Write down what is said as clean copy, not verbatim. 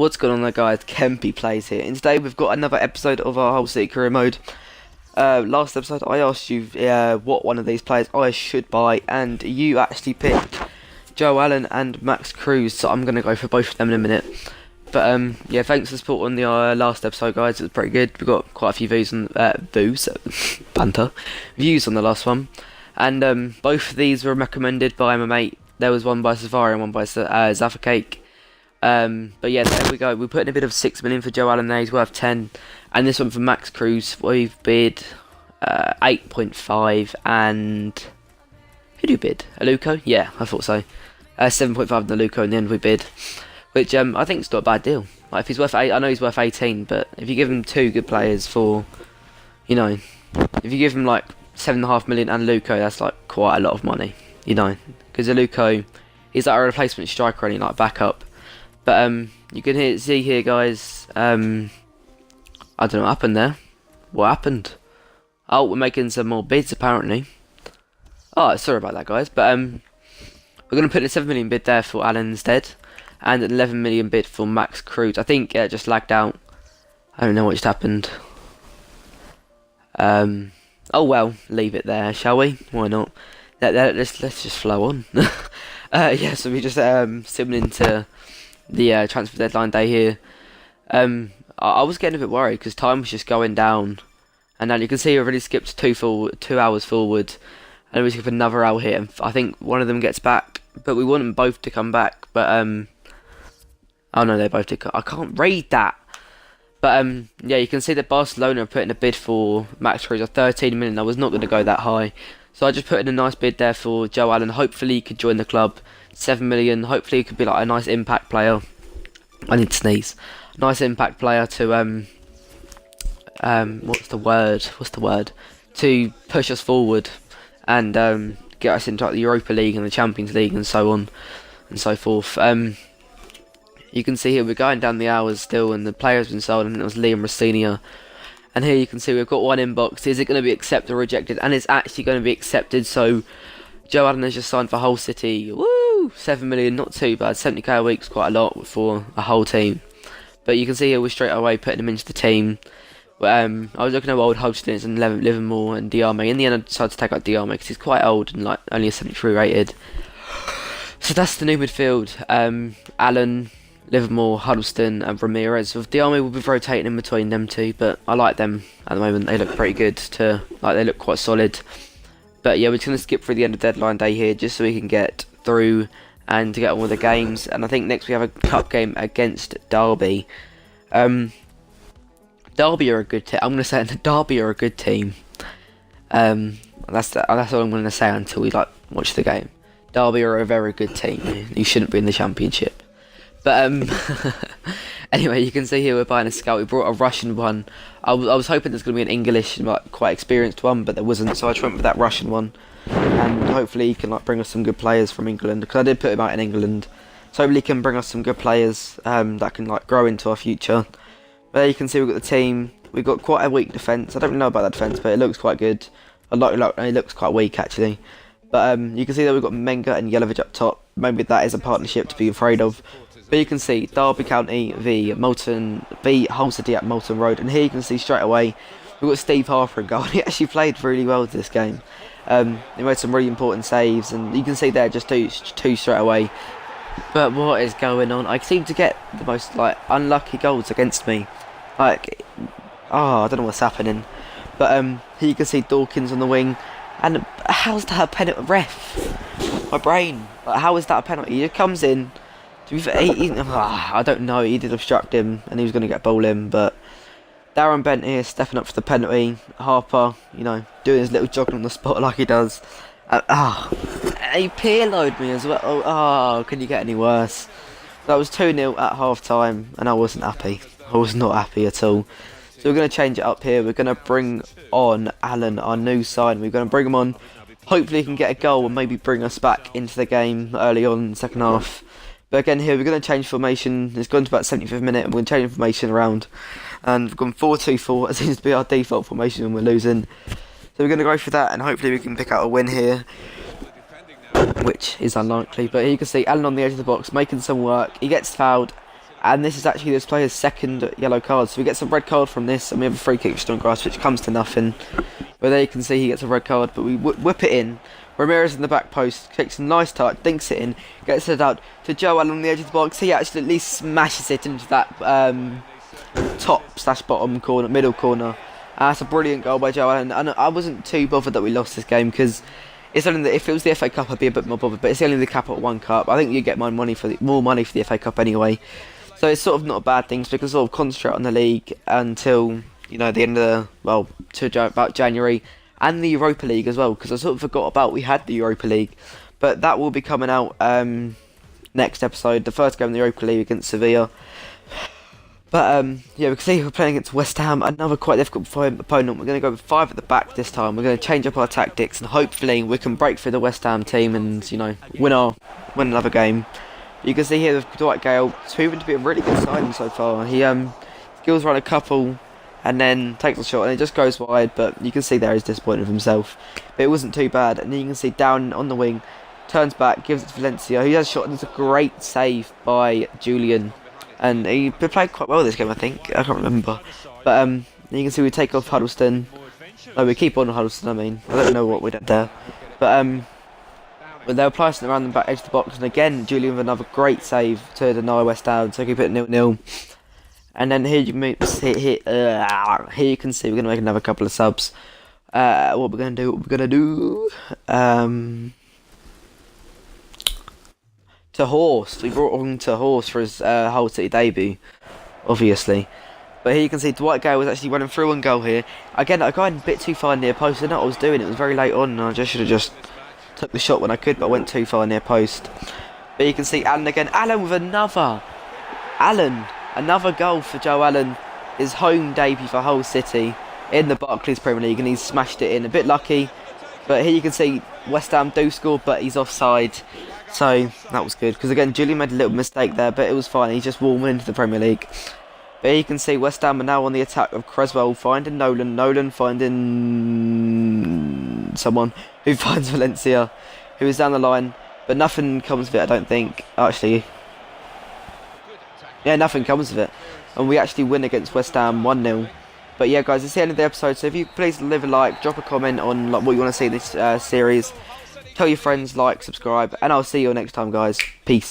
What's going on there, guys? Kempy Plays here, and today we've got another episode of our Hull City career mode. Last episode I asked you what one of these players I should buy, and you actually picked Joe Allen and Max Cruz, so I'm going to go for both of them in a minute. But yeah, thanks for the support on the last episode, guys. It was pretty good. We got quite a few views on views on the last one, and both of these were recommended by my mate. There was one by Safari and one by Zaffa Cake. But yeah, there we go. We're putting a bid of 6 million for Joe Allen there. He's worth 10, and this one for Max Cruz we've bid 8.5, and who do you bid? Aluko? Yeah, I thought so. 7.5 on the Aluko in the end we bid, which I think is not a bad deal. Like, if he's worth 8, I know he's worth 18, but if you give him two good players for, you know, if you give him like 7.5 million and Aluko, that's like quite a lot of money, you know, because Aluko is like a replacement striker, only like backup. But you can see here, guys. I don't know what happened there. What happened? Oh, we're making some more bids apparently. Oh, sorry about that, guys. But we're gonna put a 7 million bid there for Allen instead, and an 11 million bid for Max Cruz. I think it just lagged out. I don't know what just happened. Oh well, leave it there, shall we? Why not? Let's just flow on. Yeah, so we just simming into the transfer deadline day here. I was getting a bit worried because time was just going down, and now you can see we've already skipped 2 hours forward, and we skip another hour here. And I think one of them gets back, but we want them both to come back. But oh no, they both did. I can't read that. But yeah, you can see that Barcelona are putting a bid for Max Cruz of 13 million. I was not going to go that high, so I just put in a nice bid there for Joe Allen. Hopefully he could join the club. 7 million. Hopefully he could be like a nice impact player. I need to sneeze. Nice impact player to what's the word? To push us forward and get us into like the Europa League and the Champions League and so on and so forth. You can see here we're going down the hours still, and the player's been sold, and it was Liam Rossinia. And here you can see we've got one inbox. Is it going to be accepted or rejected? And it's actually going to be accepted. So Joe Allen has just signed for Hull City. Woo! 7 million, not too bad. 70k a week is quite a lot for a whole team. But you can see here we're straight away putting him into the team. I was looking at old Hodgson and Livermore and Diarme. In the end I decided to take out Diarme because he's quite old and like only a 73 rated. So that's the new midfield. Allen, Livermore, Huddleston and Ramirez. With Diarme, we'll be rotating in between them two, but I like them at the moment. They look pretty good. They look quite solid. But yeah, we're just going to skip through the end of deadline day here just so we can get through and to get on with the games. And I think next we have a cup game against Derby. Derby are a good team. I'm going to say Derby are a good team. That's all I'm going to say until we watch the game. Derby are a very good team. You shouldn't be in the Championship. But anyway, you can see here we're buying a scout. We brought a Russian one. I was hoping there's going to be an English, quite experienced one, but there wasn't. So I just went with that Russian one, and hopefully he can bring us some good players from England, because I did put him out in England. So hopefully he can bring us some good players that can grow into our future. But there you can see we've got the team. We've got quite a weak defence. I don't really know about that defence, but it looks quite good. It looks quite weak actually. But you can see that we've got Menga and Yelovich up top. Maybe that is a partnership to be afraid of. But you can see Derby County v Hull City at Moulton Road, and here you can see straight away we've got Steve Harper in goal. He actually played really well this game. He made some really important saves, and you can see there just two straight away. But what is going on? I seem to get the most unlucky goals against me. I don't know what's happening. But here you can see Dawkins on the wing, and how's that a penalty? Ref, my brain. How is that a penalty? He comes in. I don't know, he did obstruct him and he was going to get ball in, but Darren Bent here stepping up for the penalty. Harper, doing his little jogging on the spot like he does. He peer-loaded me as well. Oh, can you get any worse? That was 2-0 at half time and I wasn't happy. I was not happy at all. So we're going to change it up here. We're going to bring on Allen, our new sign. We're going to bring him on. Hopefully he can get a goal and maybe bring us back into the game early on in the second half. But again here, we're going to change formation. It's gone to about 75th minute and we're going to change formation around. And we've gone 4-2-4. It seems to be our default formation when we're losing. So we're going to go for that and hopefully we can pick out a win here. Which is unlikely. But here you can see Allen on the edge of the box making some work. He gets fouled. And this is actually this player's second yellow card. So we get some red card from this, and we have a free kick for Grass, which comes to nothing. But there you can see he gets a red card, but we whip it in. Ramirez in the back post, kicks a nice touch, dinks it in, gets it out to Joe Allen on the edge of the box. He actually at least smashes it into that top/bottom corner, middle corner. That's a brilliant goal by Joe Allen. And I wasn't too bothered that we lost this game, because it's only if it was the FA Cup I'd be a bit more bothered, but it's only the Capital One Cup. I think you get more money for the FA Cup anyway. So it's sort of not a bad thing, so we can sort of concentrate on the league until, you know, the end of to about January, and the Europa League as well, because I sort of forgot about we had the Europa League, but that will be coming out next episode. The first game in the Europa League against Sevilla. But yeah, we can see we're playing against West Ham, another quite difficult opponent. We're going to go with 5 at the back this time. We're going to change up our tactics, and hopefully we can break through the West Ham team and, you know, win another game. You can see here with Dwight Gale, it's proven to be a really good signing so far. He skills run a couple and then takes a shot and it just goes wide, but you can see there he's disappointed with himself. But it wasn't too bad, and then you can see down on the wing, turns back, gives it to Valencia. He has a shot, and it's a great save by Julian. And he played quite well this game, I think. I can't remember. But you can see we take off Huddleston. No, we keep on Huddleston, I mean. I don't know what we did there. But they were placing around the back edge of the box. And again, Julian with another great save to deny West Ham. So keep it 0-0. And then here you can see we're going to make another couple of subs. What we're going to do... to Horst. We brought on to Horst for his Hull City debut, obviously. But here you can see Dwight Gale was actually running through one goal here. Again, I got a bit too far near post. I didn't know what I was doing. It was very late on, and I should have just took the shot when I could, but I went too far near post. But you can see Allen again. Allen with another goal for Joe Allen. His home debut for Hull City in the Barclays Premier League, and he's smashed it in. A bit lucky, but here you can see West Ham do score, but he's offside. So that was good, because again Julian made a little mistake there, but it was fine. He's just warming into the Premier League. But here you can see West Ham are now on the attack of Creswell finding Nolan finding someone who finds Valencia, who is down the line, but nothing comes of it, I don't think. Actually, yeah, nothing comes of it, and we actually win against West Ham 1-0. But yeah, guys, it's the end of the episode, so if you please leave a like, drop a comment on what you want to see in this series. Tell your friends, like, subscribe, and I'll see you next time, guys. Peace.